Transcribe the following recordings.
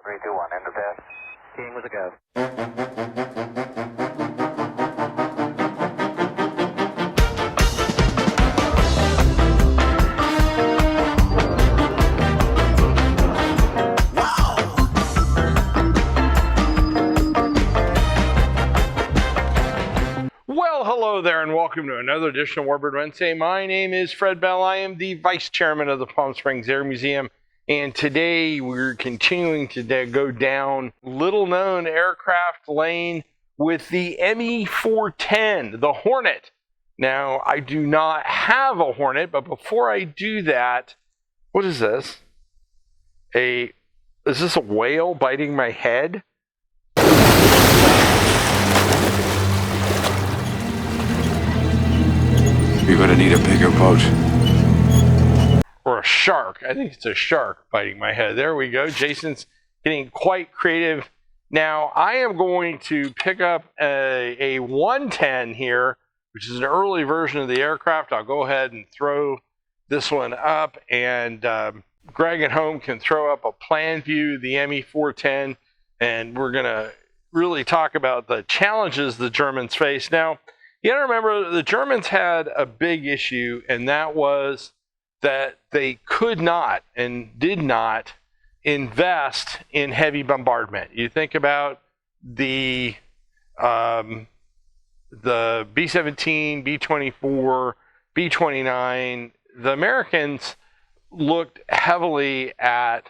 3, 2, 1, end of test. Keying with a go. Well, hello there, and welcome to another edition of Warbird Wednesday. My name is Fred Bell. I am the Vice Chairman of the Palm Springs Air Museum, and today we're continuing to go down little-known aircraft lane with the ME-410, the Hornet. Now, I do not have a Hornet, but before I do that, what is this? Is this a whale biting my head? You're gonna need a bigger boat. Or a shark. I think it's a shark biting my head. There we go. Jason's getting quite creative. Now, I am going to pick up a 110 here, which is an early version of the aircraft. I'll go ahead and throw this one up, and Greg at home can throw up a plan view of the ME-410, and we're going to really talk about the challenges the Germans face. Now, you got to remember, the Germans had a big issue, and that was that they could not and did not invest in heavy bombardment. You think about the B-17, B-24, B-29. The Americans looked heavily at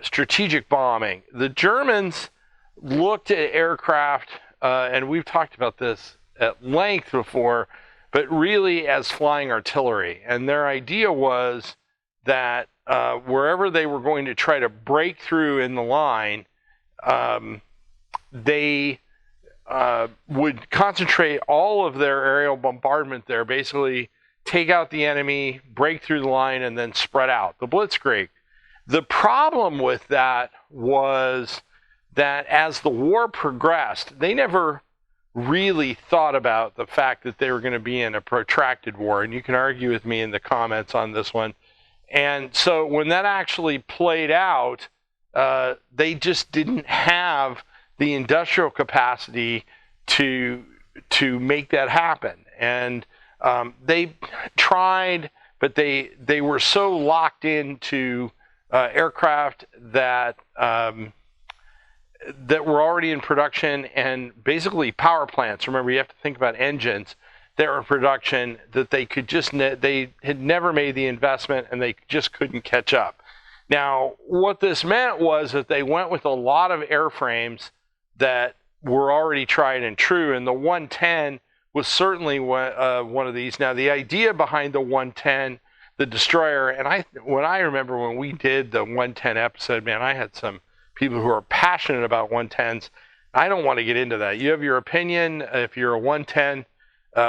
strategic bombing. The Germans looked at aircraft, and we've talked about this at length before, but really as flying artillery. And their idea was that wherever they were going to try to break through in the line, they would concentrate all of their aerial bombardment there, basically take out the enemy, break through the line, and then spread out, the blitzkrieg. The problem with that was that as the war progressed, they never really thought about the fact that they were going to be in a protracted war, and you can argue with me in the comments on this one. And so when that actually played out, they just didn't have the industrial capacity to make that happen. And they tried, but they were so locked into aircraft that that were already in production, and basically power plants. Remember, you have to think about engines that were in production, that they could just, they had never made the investment, and they just couldn't catch up. Now, what this meant was that they went with a lot of airframes that were already tried and true, and the 110 was certainly one of these. Now, the idea behind the 110, the destroyer, and when I remember when we did the 110 episode, man, I had some people who are passionate about 110s. I don't want to get into that. You have your opinion. If you're a 110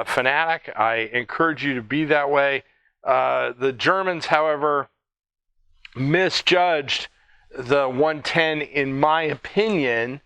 fanatic, I encourage you to be that way. The Germans, however, misjudged the 110, in my opinion,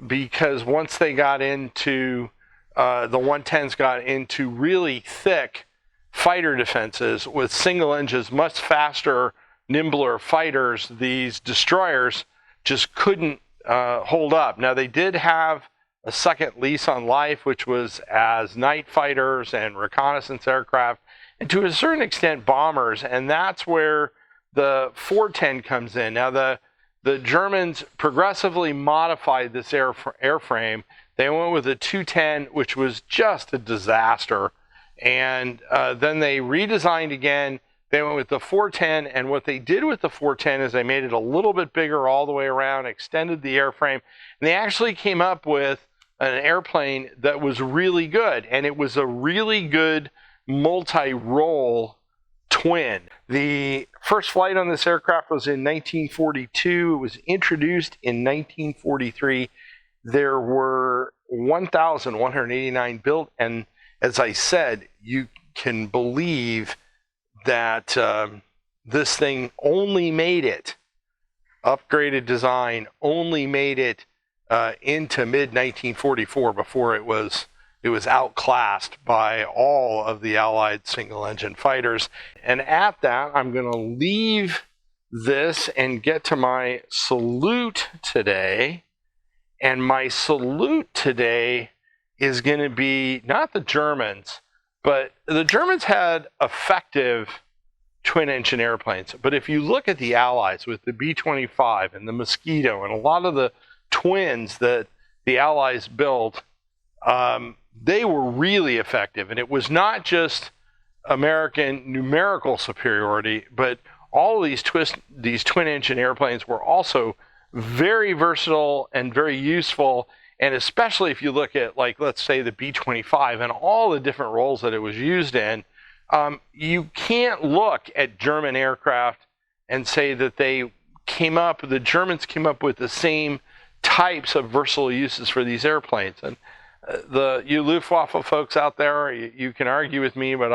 because once they got into, the 110s got into really thick fighter defenses with single engines, much faster, nimbler fighters, these destroyers just couldn't hold up. Now, they did have a second lease on life, which was as night fighters and reconnaissance aircraft, and to a certain extent bombers, and that's where the 410 comes in. Now, the Germans progressively modified this airframe. They went with a 210, which was just a disaster, and then they redesigned again. They went with the 410, and what they did with the 410 is they made it a little bit bigger all the way around, extended the airframe, and they actually came up with an airplane that was really good, and it was a really good multi-role twin. The first flight on this aircraft was in 1942. It was introduced in 1943. There were 1,189 built, and as I said, you can believe that this thing only made it, upgraded design, only made it into mid-1944 before it was outclassed by all of the Allied single-engine fighters. And at that, I'm going to leave this and get to my salute today. And my salute today is going to be not the Germans, but the Germans had effective twin-engine airplanes. But if you look at the Allies with the B-25 and the Mosquito and a lot of the twins that the Allies built, they were really effective. And it was not just American numerical superiority, but all of these twin-engine airplanes were also very versatile and very useful. And especially if you look at, like, let's say the B-25 and all the different roles that it was used in, you can't look at German aircraft and say that the Germans came up with the same types of versatile uses for these airplanes. And you Luftwaffe folks out there, you can argue with me, but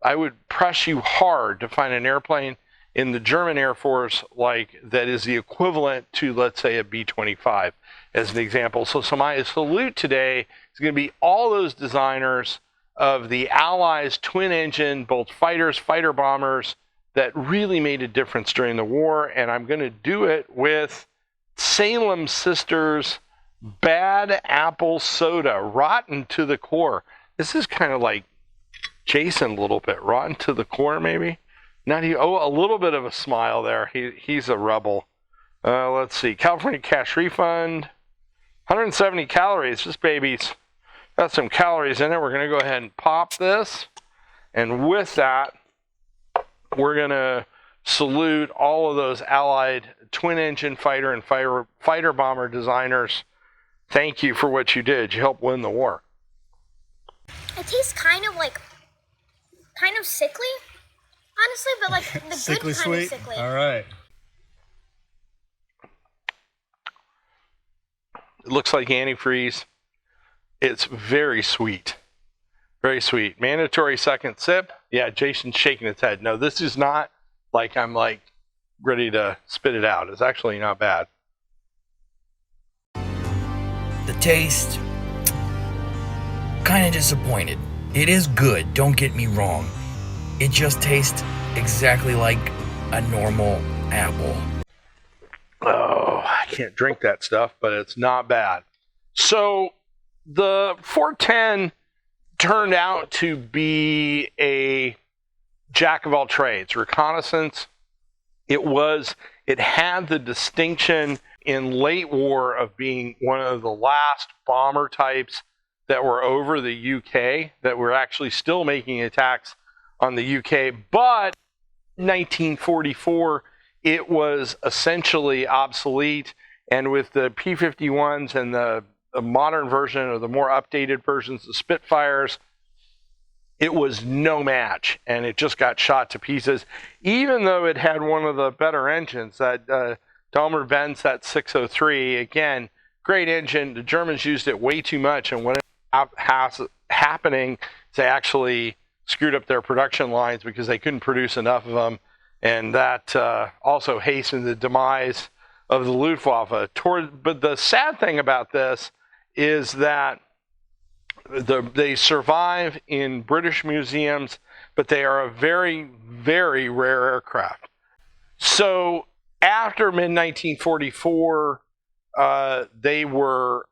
I would press you hard to find an airplane in the German Air Force that is the equivalent to, let's say, a B-25 as an example. So my salute today is going to be all those designers of the Allies twin engine, both fighters, fighter bombers, that really made a difference during the war. And I'm going to do it with Salem Sisters Bad Apple Soda, rotten to the core. This is kind of like Jason a little bit, rotten to the core maybe. A little bit of a smile there. He's a rebel. Let's see. California cash refund. 170 calories. This baby's got some calories in it. We're going to go ahead and pop this. And with that, we're going to salute all of those Allied twin-engine fighter and fighter bomber designers. Thank you for what you did. You helped win the war. It tastes kind of sickly. Honestly, but like the sickly good kind sweet. of sickly. All right. It looks like antifreeze. It's very sweet. Very sweet. Mandatory second sip. Yeah, Jason's shaking his head. No, this is not like I'm ready to spit it out. It's actually not bad. The taste, kind of disappointed. It is good, don't get me wrong. It just tastes exactly like a normal apple. Oh, I can't drink that stuff, but it's not bad. So the 410 turned out to be a jack of all trades. Reconnaissance, it had the distinction in late war of being one of the last bomber types that were over the UK, that were actually still making attacks on the UK. But 1944, it was essentially obsolete. And with the P-51s and the modern version or the more updated versions, the Spitfires, it was no match. And it just got shot to pieces, even though it had one of the better engines, that Daimler Benz, that 603. Again, great engine. The Germans used it way too much. And what happening, they actually screwed up their production lines because they couldn't produce enough of them, and that also hastened the demise of the Luftwaffe. But the sad thing about this is that they survive in British museums, but they are a very, very rare aircraft. So after mid-1944, they were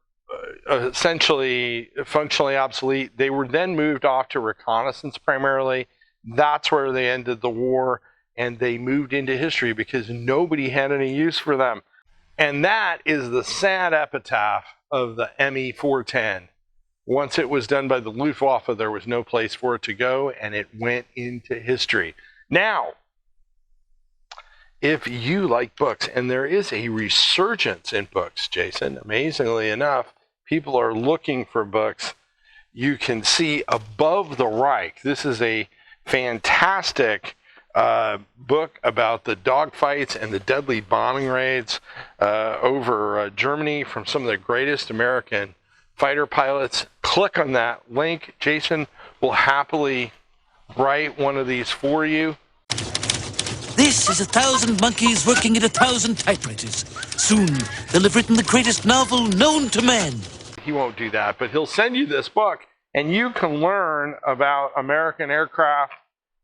essentially functionally obsolete. They were then moved off to reconnaissance primarily. That's where they ended the war, and they moved into history because nobody had any use for them. And that is the sad epitaph of the ME-410. Once it was done by the Luftwaffe, there was no place for it to go, and it went into history. Now, if you like books, and there is a resurgence in books, Jason, amazingly enough, people are looking for books. You can see Above the Reich. This is a fantastic book about the dogfights and the deadly bombing raids over Germany from some of the greatest American fighter pilots. Click on that link. Jason will happily write one of these for you. This is 1,000 monkeys working at 1,000 typewriters. Soon, they'll have written the greatest novel known to man. He won't do that, but he'll send you this book, and you can learn about American aircraft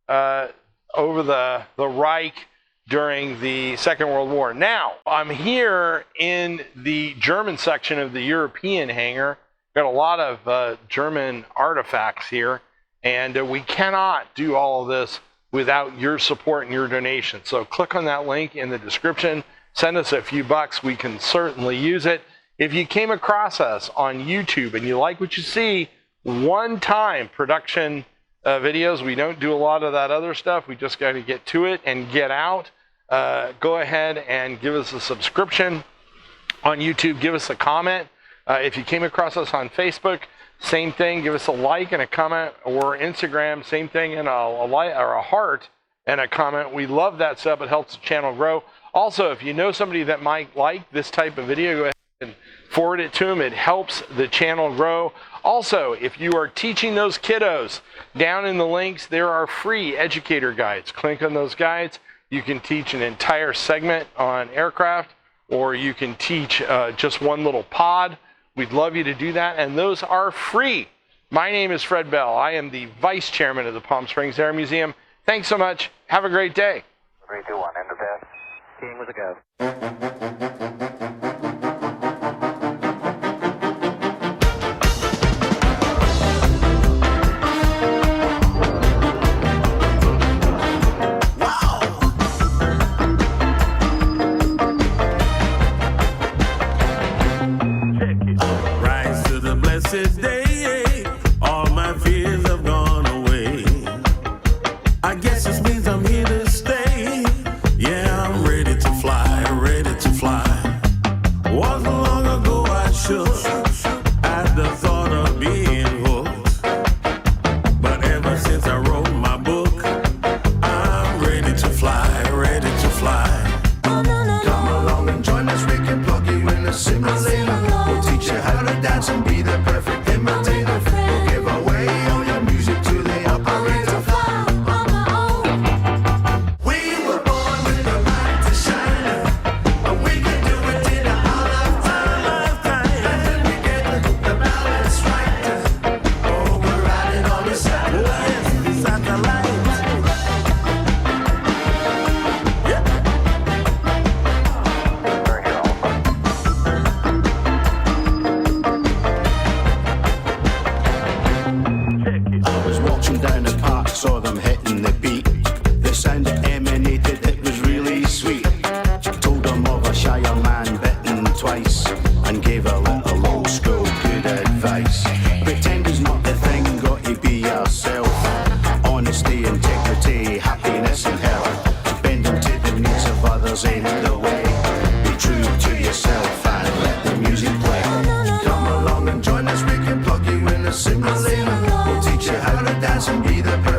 over the Reich during the Second World War. Now, I'm here in the German section of the European hangar. Got a lot of German artifacts here, and we cannot do all of this without your support and your donation. So click on that link in the description. Send us a few bucks. We can certainly use it. If you came across us on YouTube and you like what you see, one-time production videos. We don't do a lot of that other stuff. We just got to get to it and get out. Go ahead and give us a subscription on YouTube. Give us a comment. If you came across us on Facebook, same thing. Give us a like and a comment, or Instagram, same thing, and a like or a heart and a comment. We love that stuff. It helps the channel grow. Also, if you know somebody that might like this type of video, go ahead and forward it to them. It helps the channel grow. Also, if you are teaching those kiddos, down in the links there are free educator guides. Click on those guides. You can teach an entire segment on aircraft, or you can teach just one little pod. We'd love you to do that, and those are free. My name is Fred Bell. I am the Vice Chairman of the Palm Springs Air Museum. Thanks so much. Have a great day. 3, 2, 1, end of test. King was a go. Day, all my fears have gone away. I guess this means I'm here to stay. Yeah, I'm ready to fly, ready to fly. Wasn't long ago I shook at the thought of being hooked, but ever since I wrote my book, I'm ready to fly, ready to fly. Come along and join us, we can plug you in a simulator. We'll teach you how to dance and be the perfect imitator. We'll give away all your music to the operator. We were born with a light to shine, and we can do it in our lifetime. And then we get the balance right. Oh, we're riding on the satellite. Satellite. We're here also. I was walking down the park, saw them hitting the beat. The sound that emanated, it was really sweet. Told them of a shyer man bitten twice, and gave a little old school good advice. Pretend is not the thing, got to be yourself. Honesty, integrity, happiness and health. Bending to the needs of others ain't the way. Be true to yourself and let the music play. Come along and join us, we can plug you in a simulator. We'll teach you how to dance and be the perfect